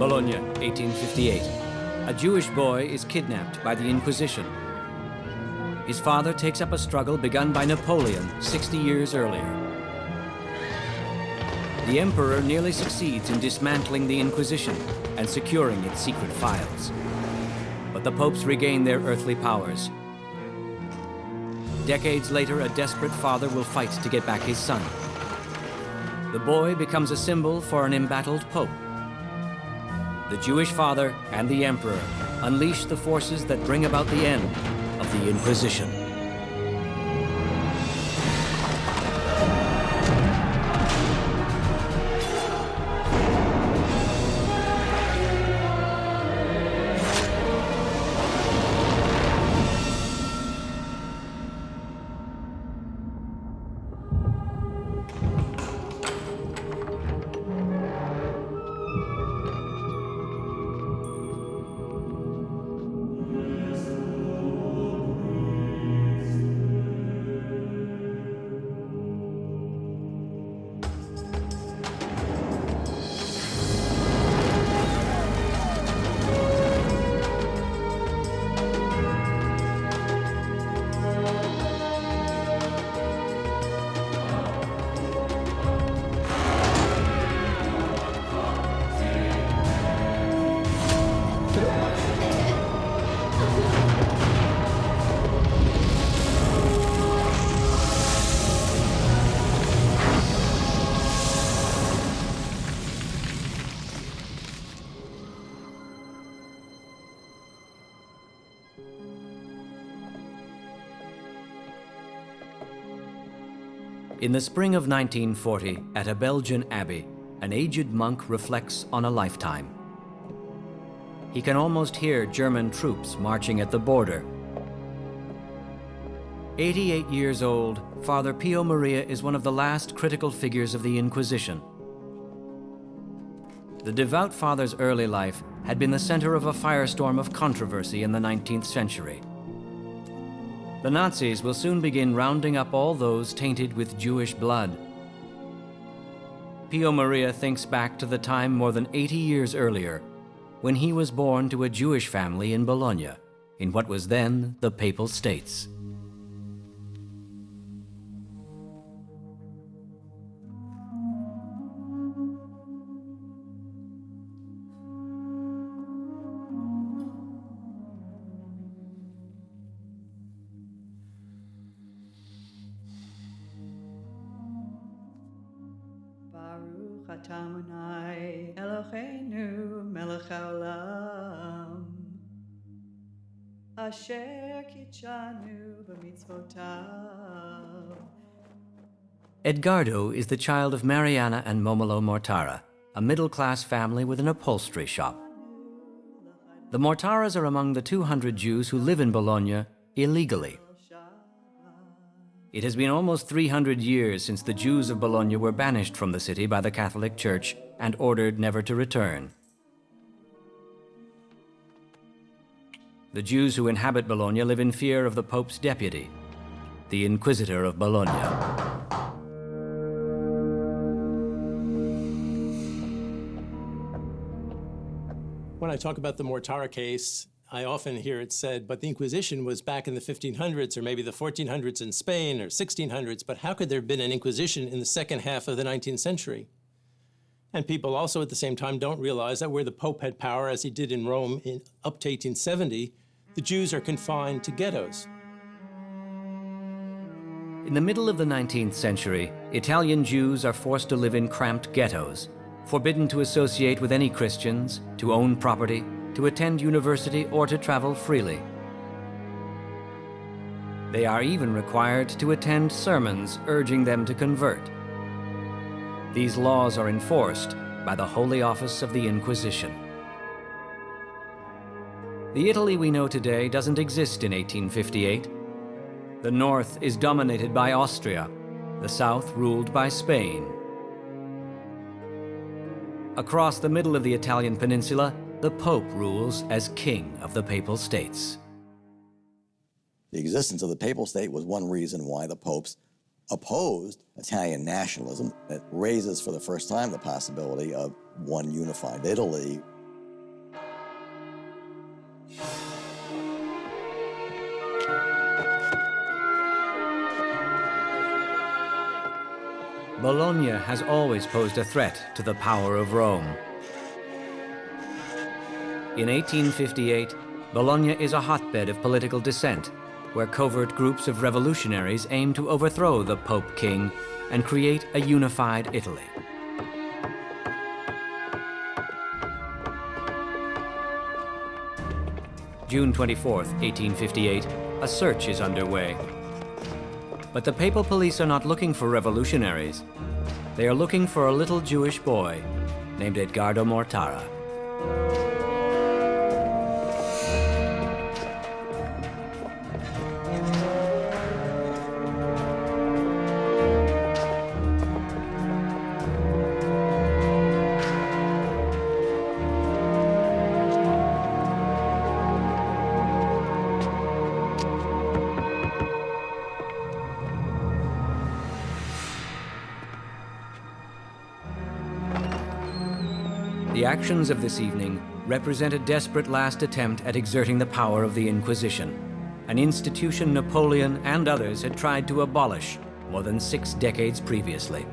Bologna, 1858. A Jewish boy is kidnapped by the Inquisition. His father takes up a struggle begun by Napoleon 60 years earlier. The emperor nearly succeeds in dismantling the Inquisition and securing its secret files. But the popes regain their earthly powers. Decades later, a desperate father will fight to get back his son. The boy becomes a symbol for an embattled pope. The Jewish father and the emperor unleash the forces that bring about the end of the Inquisition. In the spring of 1940, at a Belgian abbey, an aged monk reflects on a lifetime. He can almost hear German troops marching at the border. 88 years old, Father Pio Maria is one of the last critical figures of the Inquisition. The devout father's early life had been the center of a firestorm of controversy in the 19th century. The Nazis will soon begin rounding up all those tainted with Jewish blood. Pio Maria thinks back to the time more than 80 years earlier, when he was born to a Jewish family in Bologna, in what was then the Papal States. Edgardo is the child of Mariana and Momo Mortara, a middle-class family with an upholstery shop. The Mortaras are among the 200 Jews who live in Bologna illegally. It has been almost 300 years since the Jews of Bologna were banished from the city by the Catholic Church and ordered never to return. The Jews who inhabit Bologna live in fear of the Pope's deputy, the Inquisitor of Bologna. When I talk about the Mortara case, I often hear it said, but the Inquisition was back in the 1500s or maybe the 1400s in Spain or 1600s, but how could there have been an Inquisition in the second half of the 19th century? And people also at the same time don't realize that where the Pope had power, as he did in Rome up to 1870, the Jews are confined to ghettos. In the middle of the 19th century, Italian Jews are forced to live in cramped ghettos, forbidden to associate with any Christians, to own property, to attend university, or to travel freely. They are even required to attend sermons urging them to convert. These laws are enforced by the Holy Office of the Inquisition. The Italy we know today doesn't exist in 1858. The north is dominated by Austria, the south ruled by Spain. Across the middle of the Italian peninsula, the Pope rules as king of the Papal States. The existence of the Papal State was one reason why the popes opposed Italian nationalism. It raises for the first time the possibility of one unified Italy Bologna has always posed a threat to the power of Rome. In 1858, Bologna is a hotbed of political dissent, where covert groups of revolutionaries aim to overthrow the Pope King and create a unified Italy. June 24, 1858, a search is underway. But the papal police are not looking for revolutionaries. They are looking for a little Jewish boy named Edgardo Mortara. The actions of this evening represent a desperate last attempt at exerting the power of the Inquisition, an institution Napoleon and others had tried to abolish more than 6 decades previously.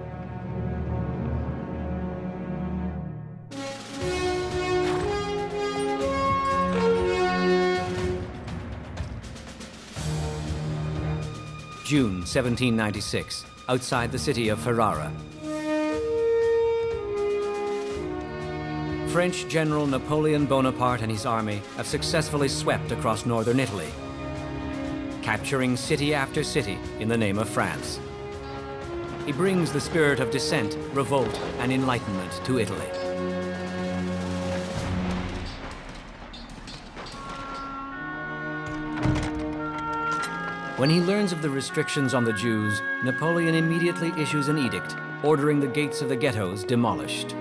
June 1796, outside the city of Ferrara. French General Napoleon Bonaparte and his army have successfully swept across northern Italy, capturing city after city in the name of France. He brings the spirit of dissent, revolt, and enlightenment to Italy. When he learns of the restrictions on the Jews, Napoleon immediately issues an edict ordering the gates of the ghettos demolished.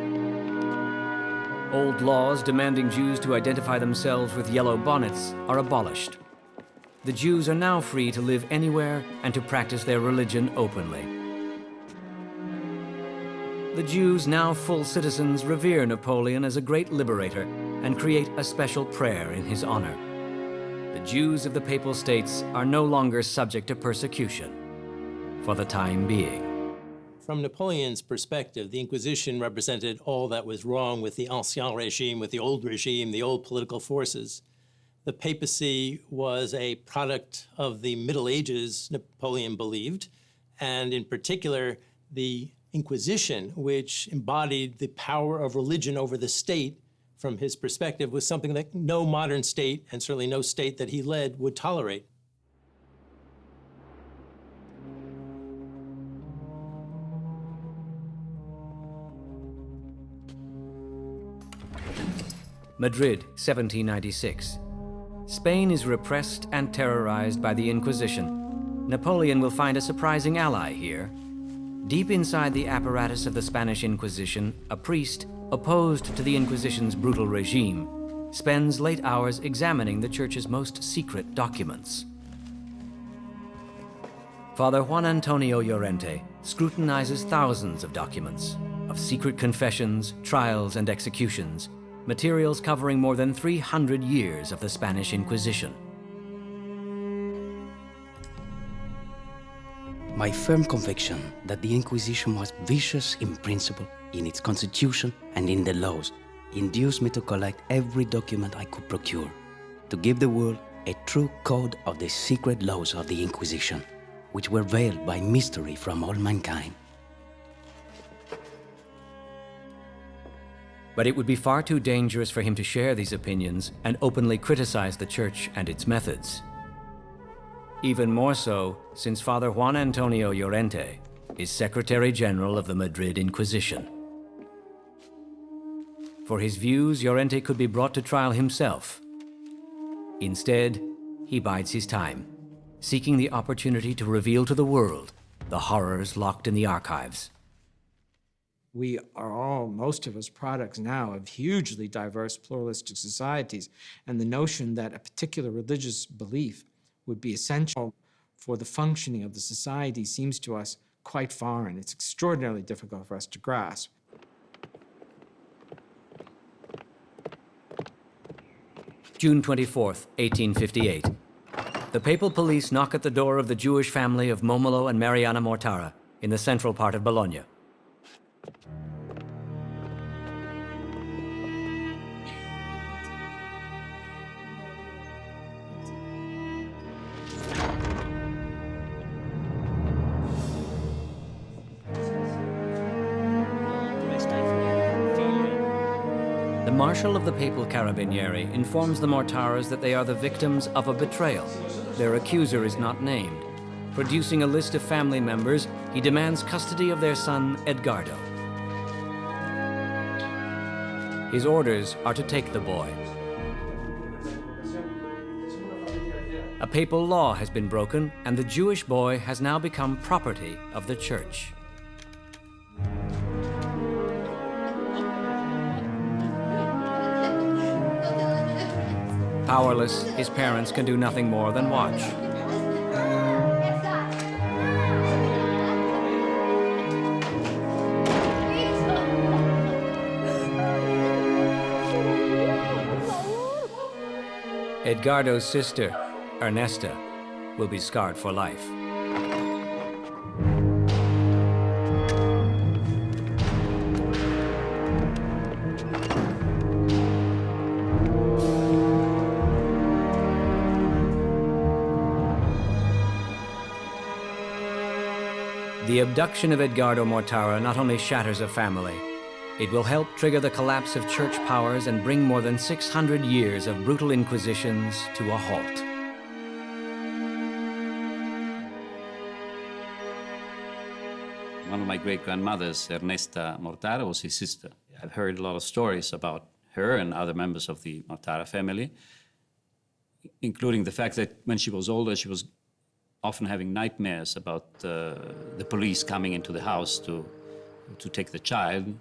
Old laws demanding Jews to identify themselves with yellow bonnets are abolished. The Jews are now free to live anywhere and to practice their religion openly. The Jews, now full citizens, revere Napoleon as a great liberator and create a special prayer in his honor. The Jews of the Papal States are no longer subject to persecution, for the time being. From Napoleon's perspective, the Inquisition represented all that was wrong with the ancien regime, with the old regime, the old political forces. The papacy was a product of the Middle Ages, Napoleon believed, and in particular, the Inquisition, which embodied the power of religion over the state, from his perspective, was something that no modern state, and certainly no state that he led, would tolerate. Madrid, 1796. Spain is repressed and terrorized by the Inquisition. Napoleon will find a surprising ally here. Deep inside the apparatus of the Spanish Inquisition, a priest, opposed to the Inquisition's brutal regime, spends late hours examining the Church's most secret documents. Father Juan Antonio Llorente scrutinizes thousands of documents, of secret confessions, trials, and executions, materials covering more than 300 years of the Spanish Inquisition. My firm conviction that the Inquisition was vicious in principle, in its constitution and in the laws, induced me to collect every document I could procure, to give the world a true code of the secret laws of the Inquisition, which were veiled by mystery from all mankind. But it would be far too dangerous for him to share these opinions and openly criticize the Church and its methods. Even more so, since Father Juan Antonio Llorente is Secretary General of the Madrid Inquisition. For his views, Llorente could be brought to trial himself. Instead, he bides his time, seeking the opportunity to reveal to the world the horrors locked in the archives. We are all, most of us, products now of hugely diverse pluralistic societies, and the notion that a particular religious belief would be essential for the functioning of the society seems to us quite foreign. It's extraordinarily difficult for us to grasp. June 24th, 1858. The papal police knock at the door of the Jewish family of Momo and Mariana Mortara, in the central part of Bologna. The Marshal of the Papal Carabinieri informs the Mortaras that they are the victims of a betrayal. Their accuser is not named. Producing a list of family members, he demands custody of their son, Edgardo. His orders are to take the boy. A papal law has been broken, and the Jewish boy has now become property of the Church. Powerless, his parents can do nothing more than watch. Edgardo's sister, Ernesta, will be scarred for life. The abduction of Edgardo Mortara not only shatters a family, it will help trigger the collapse of church powers and bring more than 600 years of brutal inquisitions to a halt. One of my great-grandmothers, Ernesta Mortara, was his sister. I've heard a lot of stories about her and other members of the Mortara family, including the fact that when she was older, she was often having nightmares about the police coming into the house to take the child.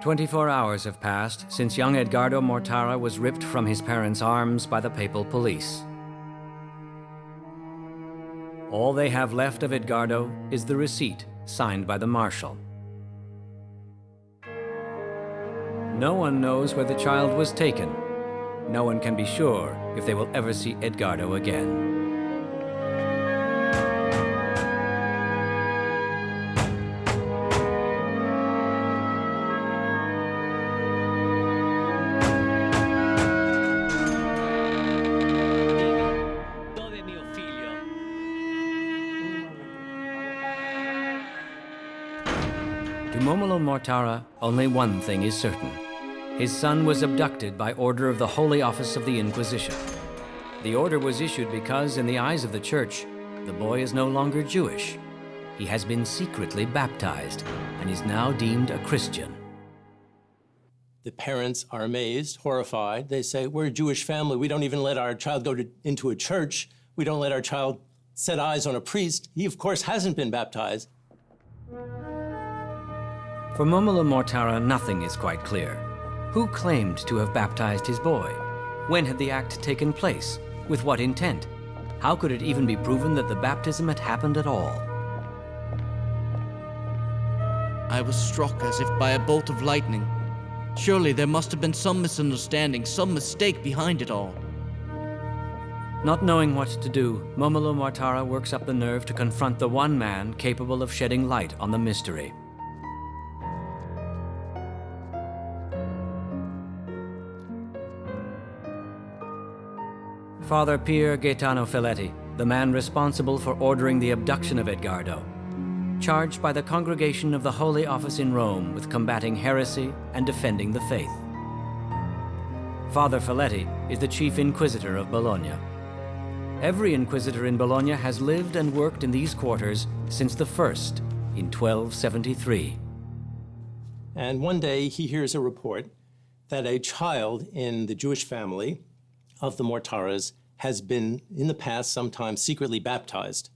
24 hours have passed since young Edgardo Mortara was ripped from his parents' arms by the papal police. All they have left of Edgardo is the receipt signed by the marshal. No one knows where the child was taken. No one can be sure if they will ever see Edgardo again. To Momo Mortara, only one thing is certain. His son was abducted by order of the Holy Office of the Inquisition. The order was issued because, in the eyes of the Church, the boy is no longer Jewish. He has been secretly baptized and is now deemed a Christian. The parents are amazed, horrified. They say, we're a Jewish family. We don't even let our child go into a church. We don't let our child set eyes on a priest. He, of course, hasn't been baptized. For Momo Mortara, nothing is quite clear. Who claimed to have baptized his boy? When had the act taken place? With what intent? How could it even be proven that the baptism had happened at all? I was struck as if by a bolt of lightning. Surely there must have been some misunderstanding, some mistake behind it all. Not knowing what to do, Momo Mortara works up the nerve to confront the one man capable of shedding light on the mystery. Father Pier Gaetano Felletti, the man responsible for ordering the abduction of Edgardo, charged by the Congregation of the Holy Office in Rome with combating heresy and defending the faith. Father Felletti is the chief inquisitor of Bologna. Every inquisitor in Bologna has lived and worked in these quarters since the first in 1273. And one day he hears a report that a child in the Jewish family of the Mortaras has been, in the past, sometimes secretly baptized.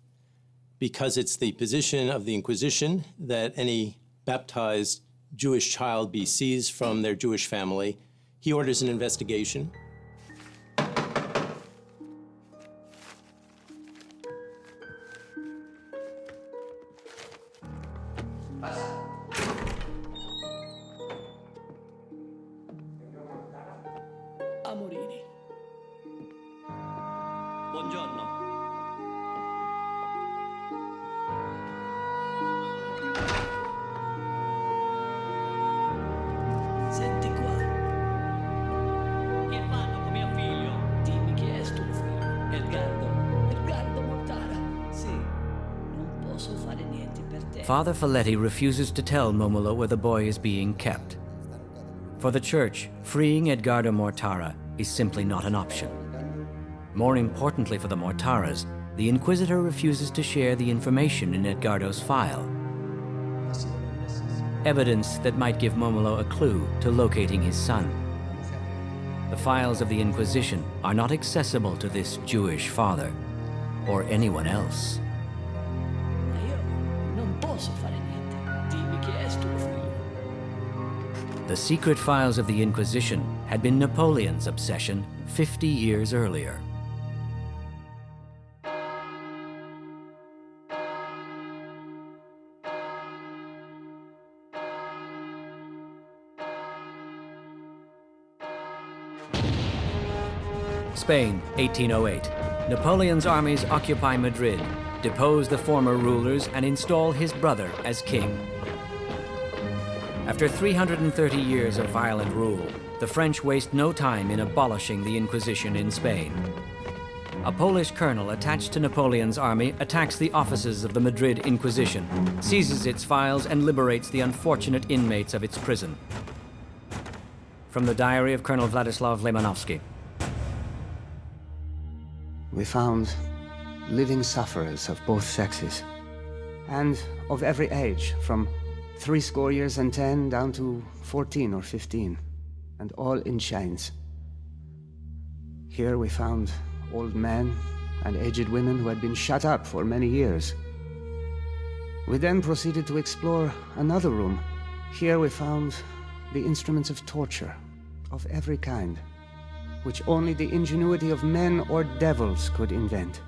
Because it's the position of the Inquisition that any baptized Jewish child be seized from their Jewish family, he orders an investigation. buongiorno. Senti qua. Che fanno con mio figlio? Dimmi chi è tuo figlio. Edgardo Mortara. Sì, non posso fare niente per te. Father Folletti refuses to tell Momo where the boy is being kept. For the Church, freeing Edgardo Mortara is simply not an option. More importantly for the Mortaras, the Inquisitor refuses to share the information in Edgardo's file. Evidence that might give Momo a clue to locating his son. The files of the Inquisition are not accessible to this Jewish father, or anyone else. Ma io non posso fare niente. Dimmi chi è tuo figlio. The secret files of the Inquisition had been Napoleon's obsession 50 years earlier. Spain, 1808. Napoleon's armies occupy Madrid, depose the former rulers, and install his brother as king. After 330 years of violent rule, the French waste no time in abolishing the Inquisition in Spain. A Polish colonel attached to Napoleon's army attacks the offices of the Madrid Inquisition, seizes its files, and liberates the unfortunate inmates of its prison. From the diary of Colonel Vladislav Lebanovsky. We found living sufferers of both sexes, and of every age, from 70 years and 10 down to 14 or 15, and all in chains. Here we found old men and aged women who had been shut up for many years. We then proceeded to explore another room. Here we found the instruments of torture of every kind, which only the ingenuity of men or devils could invent.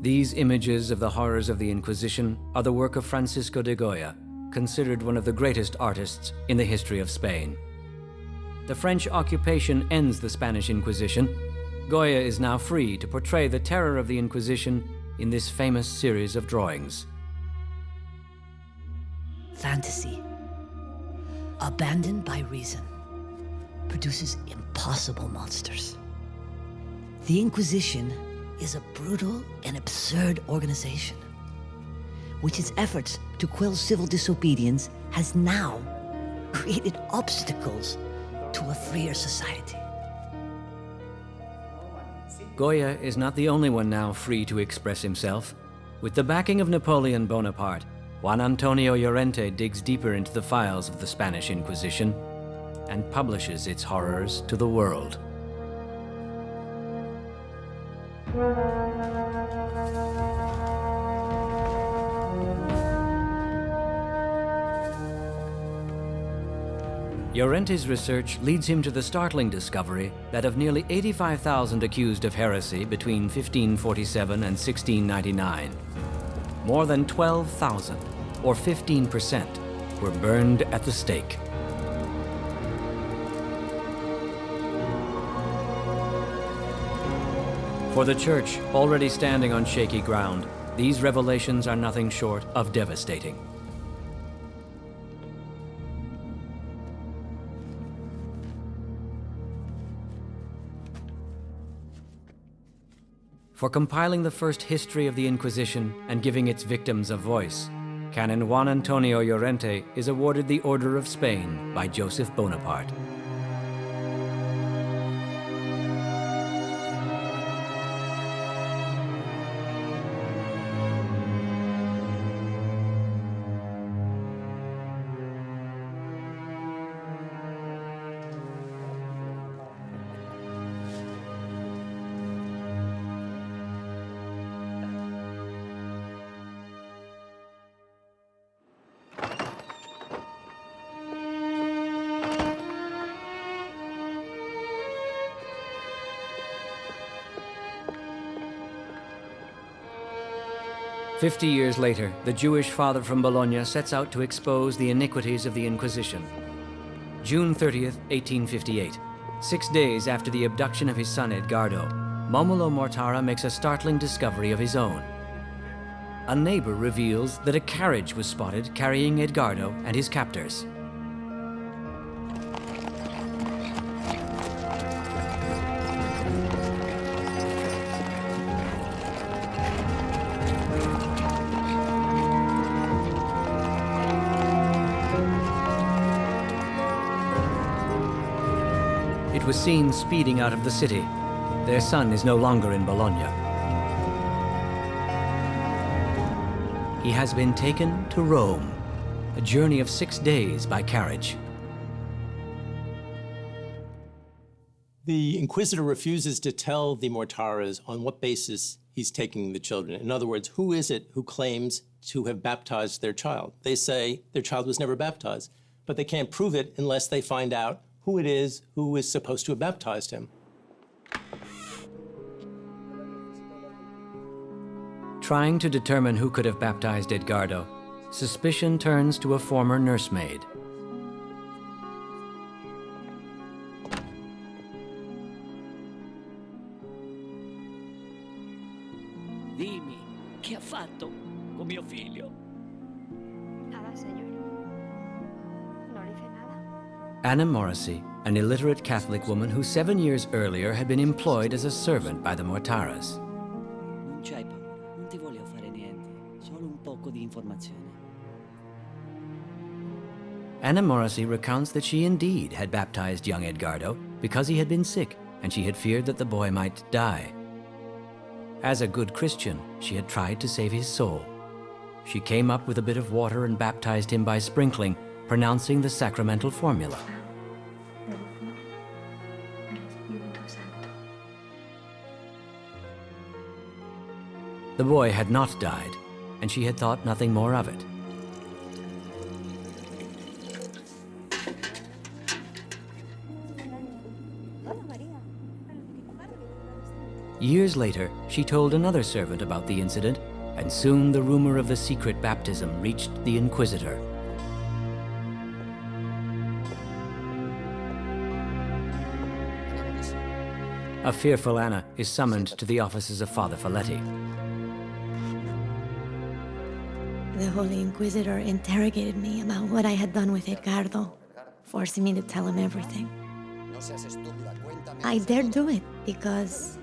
These images of the horrors of the Inquisition are the work of Francisco de Goya, considered one of the greatest artists in the history of Spain. The French occupation ends the Spanish Inquisition. Goya is now free to portray the terror of the Inquisition in this famous series of drawings. Fantasy, abandoned by reason, produces impossible monsters. The Inquisition is a brutal and absurd organization, which its efforts to quell civil disobedience has now created obstacles to a freer society. Goya is not the only one now free to express himself. With the backing of Napoleon Bonaparte, Juan Antonio Llorente digs deeper into the files of the Spanish Inquisition and publishes its horrors to the world. Llorente's research leads him to the startling discovery that of nearly 85,000 accused of heresy between 1547 and 1699, more than 12,000, or 15%, were burned at the stake. For the Church, already standing on shaky ground, these revelations are nothing short of devastating. For compiling the first history of the Inquisition and giving its victims a voice, Canon Juan Antonio Llorente is awarded the Order of Spain by Joseph Bonaparte. "50 years later, the Jewish father from Bologna sets out to expose the iniquities of the Inquisition. June 30th, 1858, 6 days after the abduction of his son Edgardo, Momo Mortara makes a startling discovery of his own. A neighbor reveals that a carriage was spotted carrying Edgardo and his captors. It was seen speeding out of the city. Their son is no longer in Bologna. He has been taken to Rome, a journey of 6 days by carriage. The Inquisitor refuses to tell the Mortaras on what basis he's taking the children. In other words, who is it who claims to have baptized their child? They say their child was never baptized, but they can't prove it unless they find out who it is who is supposed to have baptized him. Trying to determine who could have baptized Edgardo, suspicion turns to a former nursemaid. Dimmi, che ha fatto con mio figlio? Nada, señor. No le hice nada. Anna Morrissey, an illiterate Catholic woman who 7 years earlier had been employed as a servant by the Mortaras. Non c'hai paura, non ti voglio fare niente, solo un poco di informazione. Anna Morrissey recounts that she indeed had baptized young Edgardo because he had been sick and she had feared that the boy might die. As a good Christian, she had tried to save his soul. She came up with a bit of water and baptized him by sprinkling, pronouncing the sacramental formula. The boy had not died, and she had thought nothing more of it. Years later, she told another servant about the incident, and soon the rumor of the secret baptism reached the Inquisitor. A fearful Anna is summoned to the offices of Father Folletti. The Holy Inquisitor interrogated me about what I had done with Edgardo, forcing me to tell him everything. I dared do it because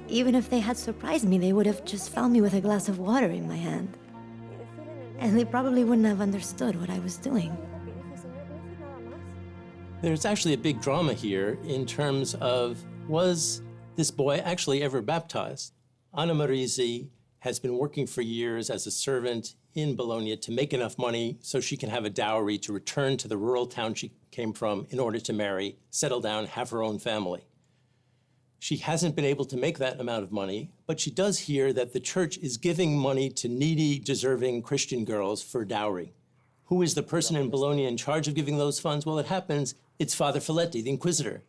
even if they had surprised me, they would have just found me with a glass of water in my hand. And they probably wouldn't have understood what I was doing. There's actually a big drama here in terms of, was this boy actually ever baptized? Anna Morrissey has been working for years as a servant in Bologna to make enough money so she can have a dowry to return to the rural town she came from in order to marry, settle down, have her own family. She hasn't been able to make that amount of money, but she does hear that the church is giving money to needy, deserving Christian girls for dowry. Who is the person in Bologna in charge of giving those funds? Well, it happens, it's Father Folletti, the Inquisitor.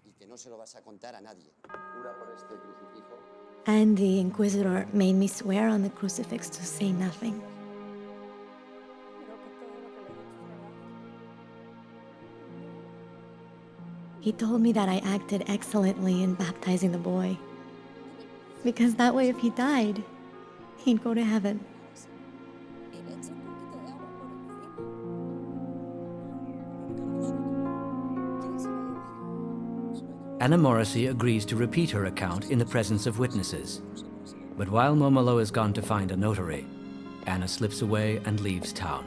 And the Inquisitor made me swear on the crucifix to say nothing. He told me that I acted excellently in baptizing the boy, because that way if he died, he'd go to heaven. Anna Morrissey agrees to repeat her account in the presence of witnesses. But while Momo is gone to find a notary, Anna slips away and leaves town.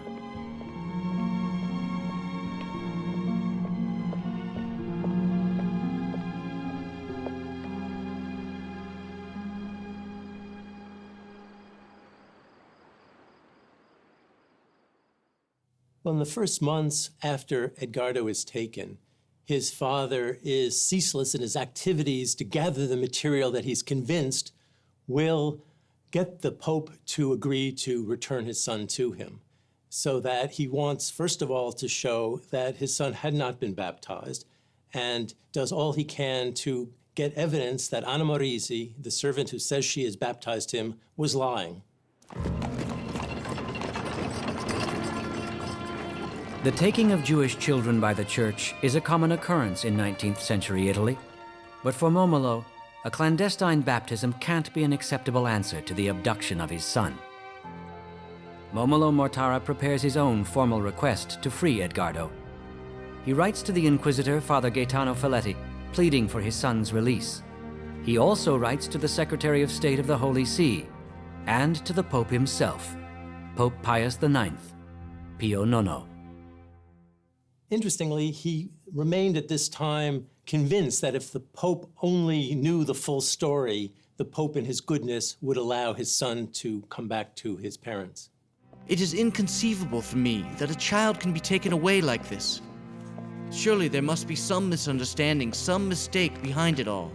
Well, in the first months after Edgardo is taken, his father is ceaseless in his activities to gather the material that he's convinced will get the Pope to agree to return his son to him. So that he wants, first of all, to show that his son had not been baptized and does all he can to get evidence that Anna Morrissey, the servant who says she has baptized him, was lying. The taking of Jewish children by the church is a common occurrence in 19th century Italy. But for Momo, a clandestine baptism can't be an acceptable answer to the abduction of his son. Momo Mortara prepares his own formal request to free Edgardo. He writes to the Inquisitor, Father Gaetano Feletti, pleading for his son's release. He also writes to the Secretary of State of the Holy See and to the Pope himself, Pope Pius IX, Pio IX. Interestingly, he remained at this time convinced that if the Pope only knew the full story, the Pope in his goodness would allow his son to come back to his parents. It is inconceivable for me that a child can be taken away like this. Surely there must be some misunderstanding, some mistake behind it all.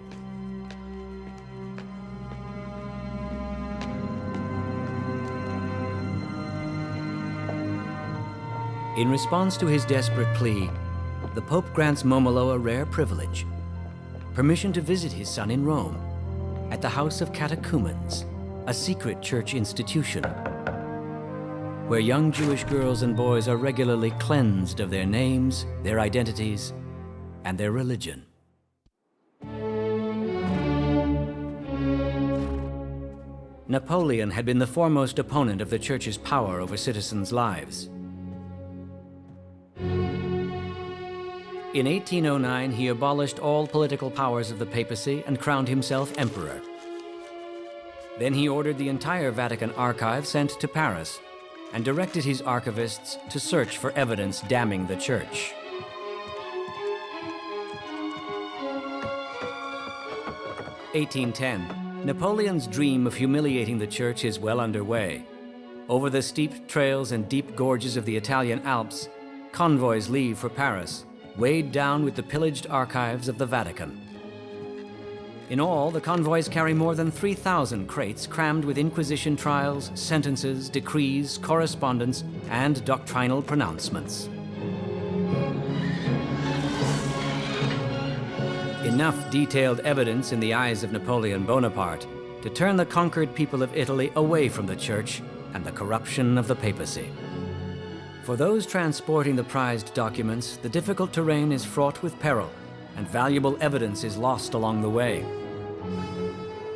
In response to his desperate plea, the Pope grants Momo a rare privilege: permission to visit his son in Rome, at the House of Catechumens, a secret church institution, where young Jewish girls and boys are regularly cleansed of their names, their identities, and their religion. Napoleon had been the foremost opponent of the Church's power over citizens' lives. In 1809, he abolished all political powers of the papacy and crowned himself emperor. Then he ordered the entire Vatican archive sent to Paris and directed his archivists to search for evidence damning the Church. (1810). Napoleon's dream of humiliating the Church is well underway. Over the steep trails and deep gorges of the Italian Alps, convoys leave for Paris, weighed down with the pillaged archives of the Vatican. In all, the convoys carry more than 3,000 crates crammed with Inquisition trials, sentences, decrees, correspondence, and doctrinal pronouncements. Enough detailed evidence in the eyes of Napoleon Bonaparte to turn the conquered people of Italy away from the Church and the corruption of the papacy. For those transporting the prized documents, the difficult terrain is fraught with peril, and valuable evidence is lost along the way.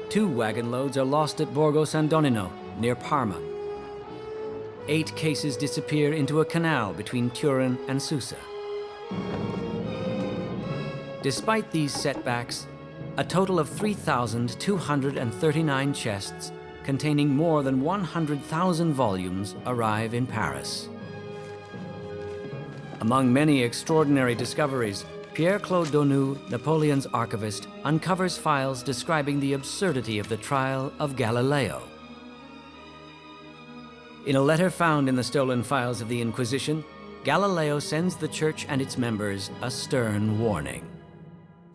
2 wagon loads are lost at Borgo San Donnino, near Parma. 8 cases disappear into a canal between Turin and Susa. Despite these setbacks, a total of 3,239 chests containing more than 100,000 volumes arrive in Paris. Among many extraordinary discoveries, Pierre-Claude Donu, Napoleon's archivist, uncovers files describing the absurdity of the trial of Galileo. In a letter found in the stolen files of the Inquisition, Galileo sends the Church and its members a stern warning.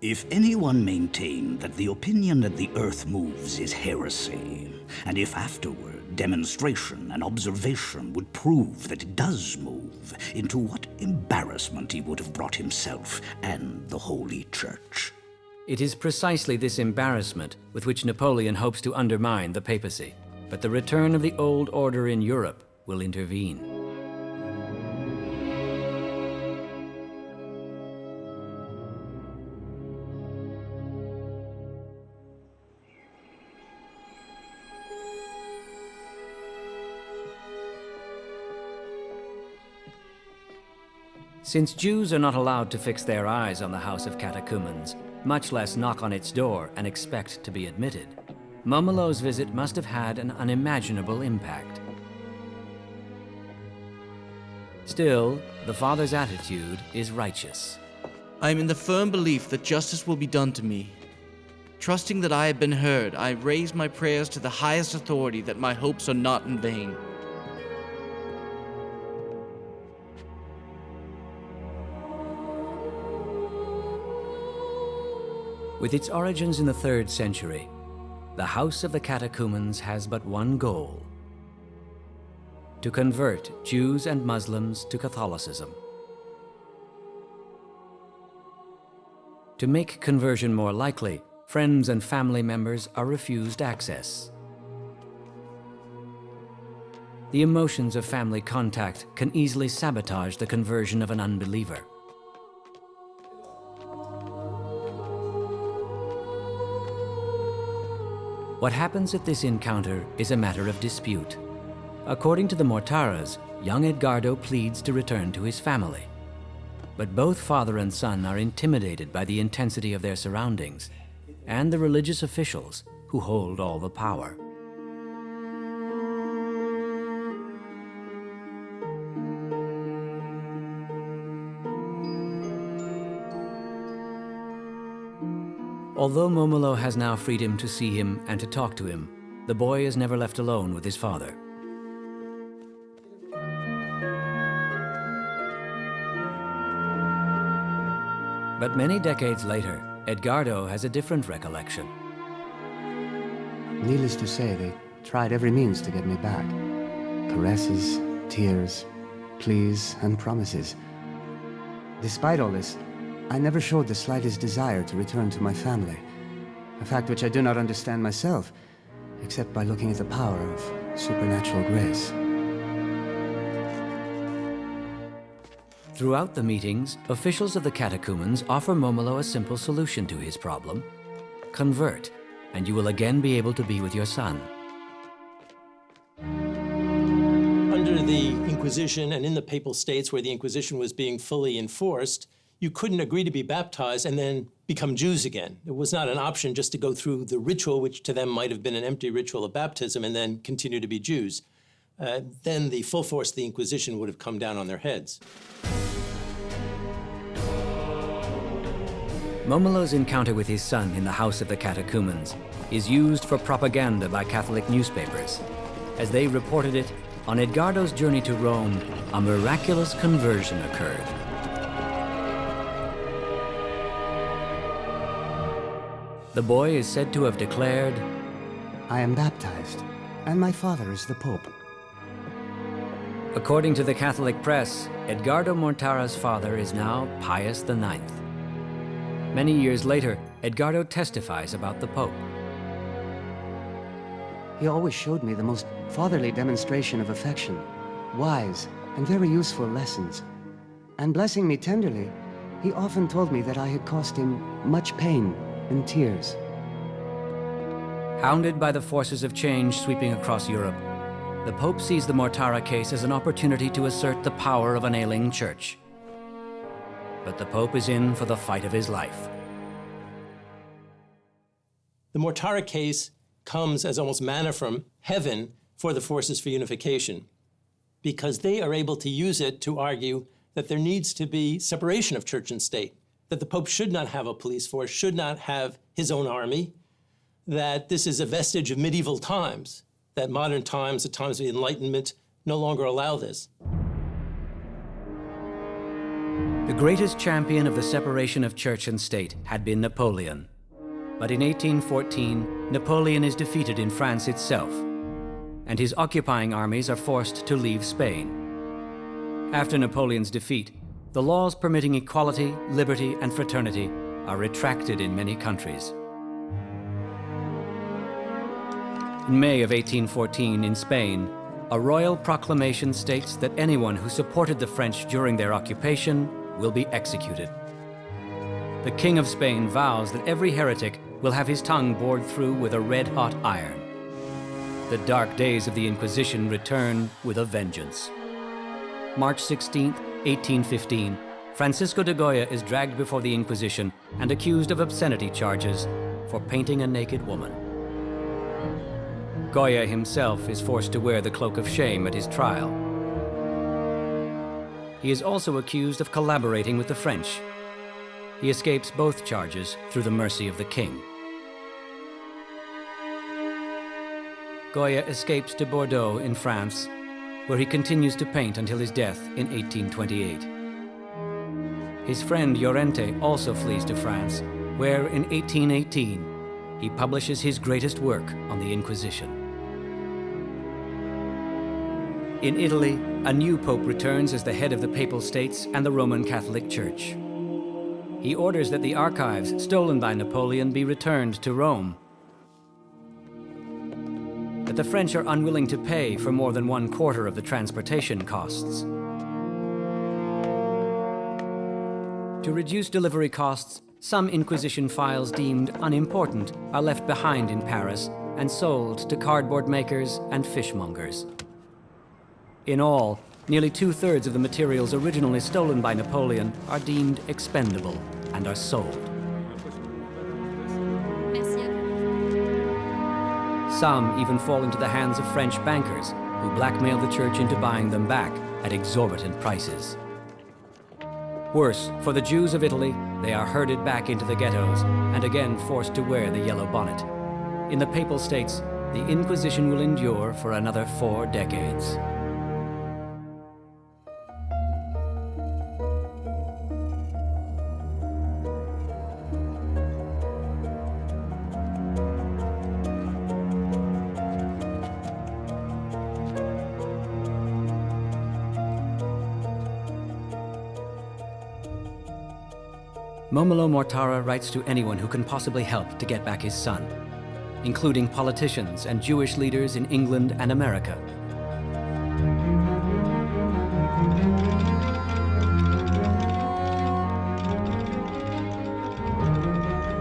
If anyone maintained that the opinion that the earth moves is heresy, and if afterward demonstration and observation would prove that it does move, into what embarrassment he would have brought himself and the Holy Church. It is precisely this embarrassment with which Napoleon hopes to undermine the papacy. But the return of the old order in Europe will intervene. Since Jews are not allowed to fix their eyes on the House of Catechumens, much less knock on its door and expect to be admitted, Momo's visit must have had an unimaginable impact. Still, the father's attitude is righteous. I am in the firm belief that justice will be done to me. Trusting that I have been heard, I raise my prayers to the highest authority that my hopes are not in vain. With its origins in the 3rd century, the House of the Catechumens has but one goal: to convert Jews and Muslims to Catholicism. To make conversion more likely, friends and family members are refused access. The emotions of family contact can easily sabotage the conversion of an unbeliever. What happens at this encounter is a matter of dispute. According to the Mortaras, young Edgardo pleads to return to his family. But both father and son are intimidated by the intensity of their surroundings and the religious officials who hold all the power. Although Momo has now freedom to see him and to talk to him, the boy is never left alone with his father. But many decades later, Edgardo has a different recollection. Needless to say, they tried every means to get me back. Caresses, tears, pleas, and promises. Despite all this, I never showed the slightest desire to return to my family, a fact which I do not understand myself, except by looking at the power of supernatural grace. Throughout the meetings, officials of the catechumens offer Momo a simple solution to his problem. Convert, and you will again be able to be with your son. Under the Inquisition and in the Papal States, where the Inquisition was being fully enforced, you couldn't agree to be baptized and then become Jews again. It was not an option just to go through the ritual, which to them might have been an empty ritual of baptism, and then continue to be Jews. Then the full force of the Inquisition would have come down on their heads. Momo's encounter with his son in the house of the catechumens is used for propaganda by Catholic newspapers. As they reported it, on Edgardo's journey to Rome, a miraculous conversion occurred. The boy is said to have declared, I am baptized, and my father is the Pope. According to the Catholic press, Edgardo Mortara's father is now Pius IX. Many years later, Edgardo testifies about the Pope. He always showed me the most fatherly demonstration of affection, wise and very useful lessons. And blessing me tenderly, he often told me that I had caused him much pain and tears. Hounded by the forces of change sweeping across Europe, the Pope sees the Mortara case as an opportunity to assert the power of an ailing church. But the Pope is in for the fight of his life. The Mortara case comes as almost manna from heaven for the forces for unification, because they are able to use it to argue that there needs to be separation of church and state, that the Pope should not have a police force, should not have his own army, that this is a vestige of medieval times, that modern times, the times of the Enlightenment, no longer allow this. The greatest champion of the separation of church and state had been Napoleon. But in 1814, Napoleon is defeated in France itself, and his occupying armies are forced to leave Spain. After Napoleon's defeat, the laws permitting equality, liberty, and fraternity are retracted in many countries. In May of 1814, in Spain, a royal proclamation states that anyone who supported the French during their occupation will be executed. The King of Spain vows that every heretic will have his tongue bored through with a red-hot iron. The dark days of the Inquisition return with a vengeance. March 16, 1815, Francisco de Goya is dragged before the Inquisition and accused of obscenity charges for painting a naked woman. Goya himself is forced to wear the cloak of shame at his trial. He is also accused of collaborating with the French. He escapes both charges through the mercy of the king. Goya escapes to Bordeaux in France, where he continues to paint until his death in 1828. His friend Llorente also flees to France, where in 1818 he publishes his greatest work on the Inquisition. In Italy, a new pope returns as the head of the Papal States and the Roman Catholic Church. He orders that the archives stolen by Napoleon be returned to Rome. But the French are unwilling to pay for more than 1/4 of the transportation costs. To reduce delivery costs, some Inquisition files deemed unimportant are left behind in Paris and sold to cardboard makers and fishmongers. In all, nearly 2/3 of the materials originally stolen by Napoleon are deemed expendable and are sold. Some even fall into the hands of French bankers, who blackmail the church into buying them back at exorbitant prices. Worse, for the Jews of Italy, they are herded back into the ghettos and again forced to wear the yellow bonnet. In the Papal States, the Inquisition will endure for another 4 decades. Momo Mortara writes to anyone who can possibly help to get back his son, including politicians and Jewish leaders in England and America.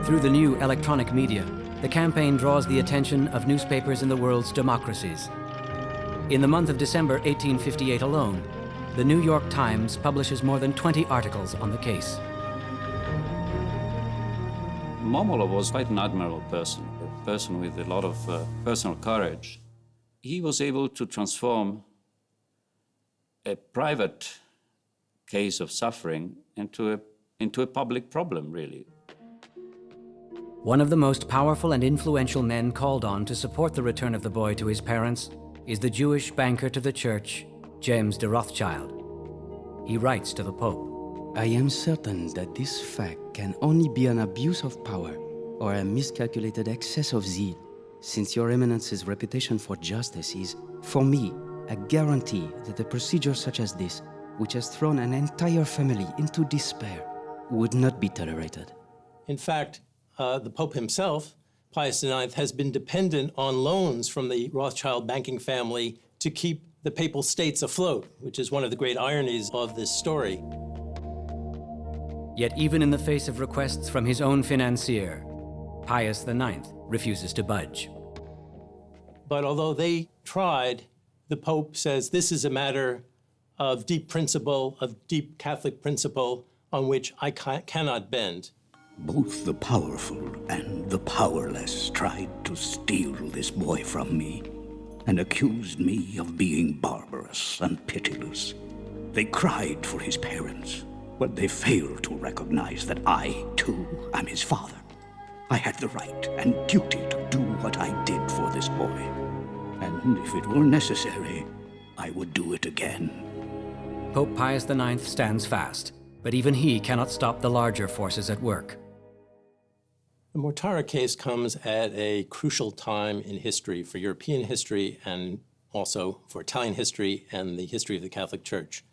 Through the new electronic media, the campaign draws the attention of newspapers in the world's democracies. In the month of December 1858 alone, the New York Times publishes more than 20 articles on the case. Momo was quite an admirable person, a person with a lot of personal courage. He was able to transform a private case of suffering into a public problem, really. One of the most powerful and influential men called on to support the return of the boy to his parents is the Jewish banker to the church, James de Rothschild. He writes to the Pope, I am certain that this fact can only be an abuse of power or a miscalculated excess of zeal, since your Eminence's reputation for justice is, for me, a guarantee that a procedure such as this, which has thrown an entire family into despair, would not be tolerated. In fact, the Pope himself, Pius IX, has been dependent on loans from the Rothschild banking family to keep the Papal States afloat, which is one of the great ironies of this story. Yet even in the face of requests from his own financier, Pius IX refuses to budge. But although they tried, the Pope says this is a matter of deep principle, of deep Catholic principle, on which I cannot bend. Both the powerful and the powerless tried to steal this boy from me and accused me of being barbarous and pitiless. They cried for his parents, but they failed to recognize that I, too, am his father. I had the right and duty to do what I did for this boy. And if it were necessary, I would do it again. Pope Pius IX stands fast, but even he cannot stop the larger forces at work. The Mortara case comes at a crucial time in history, for European history and also for Italian history and the history of the Catholic Church.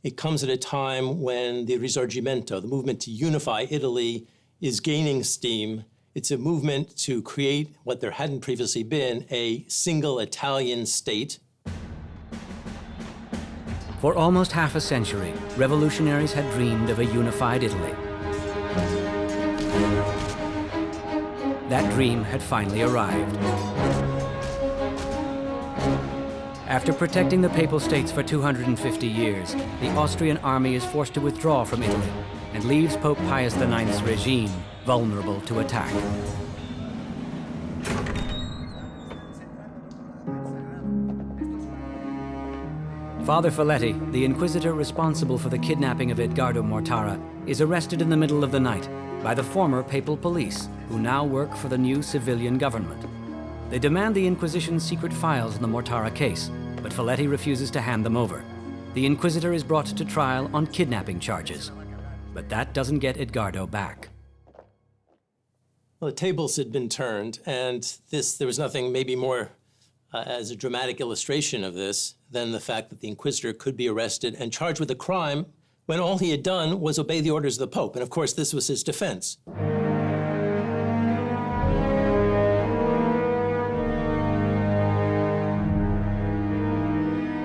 It comes at a time when the Risorgimento, the movement to unify Italy, is gaining steam. It's a movement to create what there hadn't previously been, a single Italian state. For almost half a century, revolutionaries had dreamed of a unified Italy. That dream had finally arrived. After protecting the Papal States for 250 years, the Austrian army is forced to withdraw from Italy and leaves Pope Pius IX's regime vulnerable to attack. Father Folletti, the inquisitor responsible for the kidnapping of Edgardo Mortara, is arrested in the middle of the night by the former papal police, who now work for the new civilian government. They demand the Inquisition's secret files in the Mortara case, but Folletti refuses to hand them over. The inquisitor is brought to trial on kidnapping charges, but that doesn't get Edgardo back. Well, the tables had been turned, and there was nothing maybe more as a dramatic illustration of this than the fact that the inquisitor could be arrested and charged with a crime when all he had done was obey the orders of the Pope. And of course, this was his defense.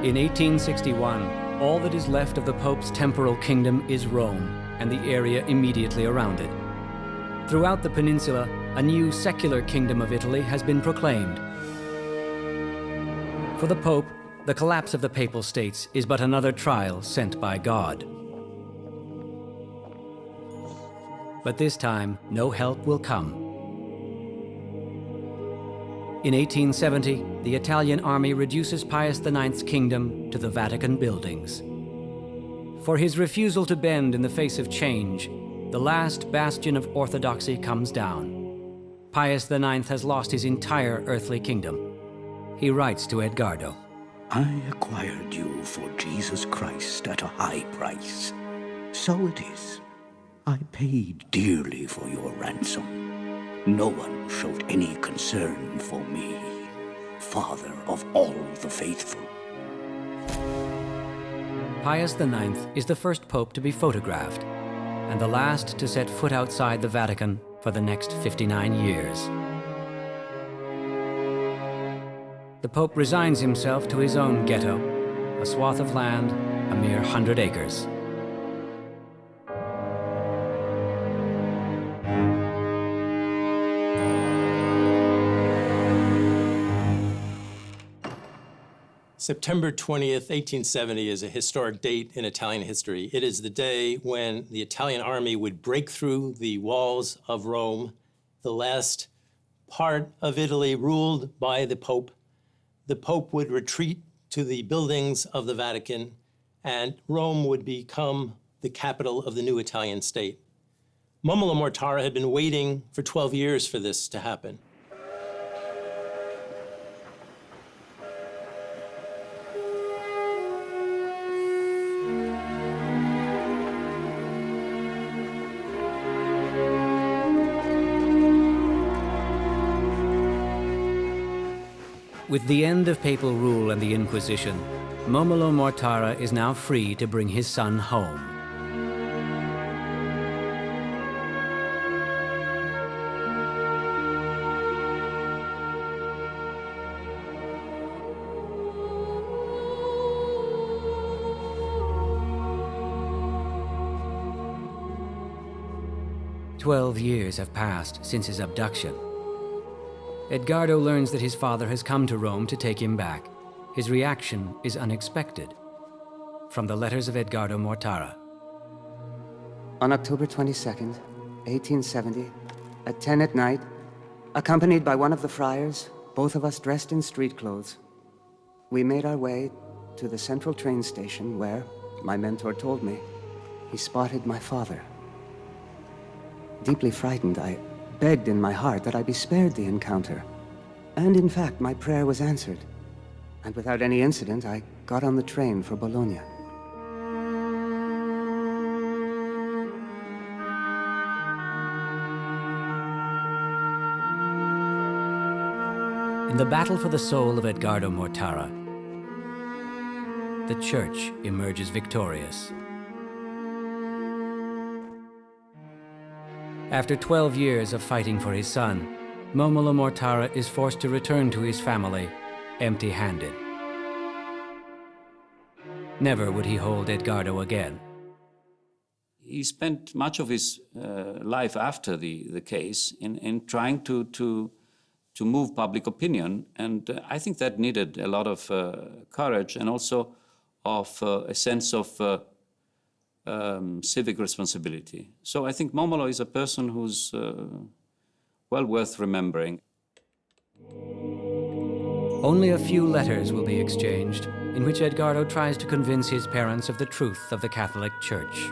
In 1861, all that is left of the Pope's temporal kingdom is Rome and the area immediately around it. Throughout the peninsula, a new secular kingdom of Italy has been proclaimed. For the Pope, the collapse of the Papal States is but another trial sent by God. But this time, no help will come. In 1870, the Italian army reduces Pius IX's kingdom to the Vatican buildings. For his refusal to bend in the face of change, the last bastion of orthodoxy comes down. Pius IX has lost his entire earthly kingdom. He writes to Edgardo, I acquired you for Jesus Christ at a high price. So it is. I paid dearly for your ransom. No one showed any concern for me, Father of all the faithful. Pius IX is the first pope to be photographed, and the last to set foot outside the Vatican for the next 59 years. The Pope resigns himself to his own ghetto, a swath of land, a mere 100 acres. September 20th, 1870 is a historic date in Italian history. It is the day when the Italian army would break through the walls of Rome, the last part of Italy ruled by the Pope. The Pope would retreat to the buildings of the Vatican, and Rome would become the capital of the new Italian state. Momo Mortara had been waiting for 12 years for this to happen. With the end of papal rule and the Inquisition, Momo Mortara is now free to bring his son home. "12 years have passed since his abduction. Edgardo learns that his father has come to Rome to take him back. His reaction is unexpected. From the letters of Edgardo Mortara. On October 22nd, 1870, at 10 at night, accompanied by one of the friars, both of us dressed in street clothes, we made our way to the central train station where, my mentor told me, he spotted my father. Deeply frightened, I begged in my heart that I be spared the encounter. And in fact, my prayer was answered. And without any incident, I got on the train for Bologna. In the battle for the soul of Edgardo Mortara, the Church emerges victorious. After 12 years of fighting for his son, Momo Mortara is forced to return to his family empty-handed. Never would he hold Edgardo again. He spent much of his life after the case in trying to move public opinion, and I think that needed a lot of courage and also of a sense of civic responsibility. So I think Momo is a person who's well worth remembering. Only a few letters will be exchanged, in which Edgardo tries to convince his parents of the truth of the Catholic Church.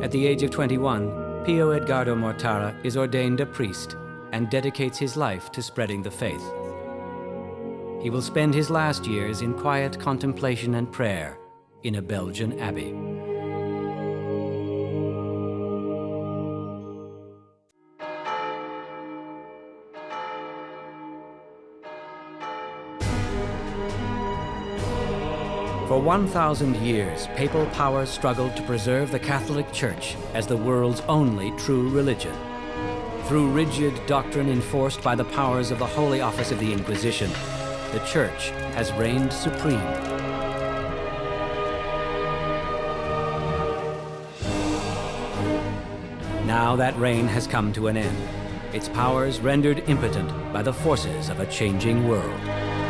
At the age of 21, Pio Edgardo Mortara is ordained a priest and dedicates his life to spreading the faith. He will spend his last years in quiet contemplation and prayer in a Belgian abbey. For 1,000 years, papal power struggled to preserve the Catholic Church as the world's only true religion. Through rigid doctrine enforced by the powers of the Holy Office of the Inquisition, the Church has reigned supreme. Now that reign has come to an end, its powers rendered impotent by the forces of a changing world.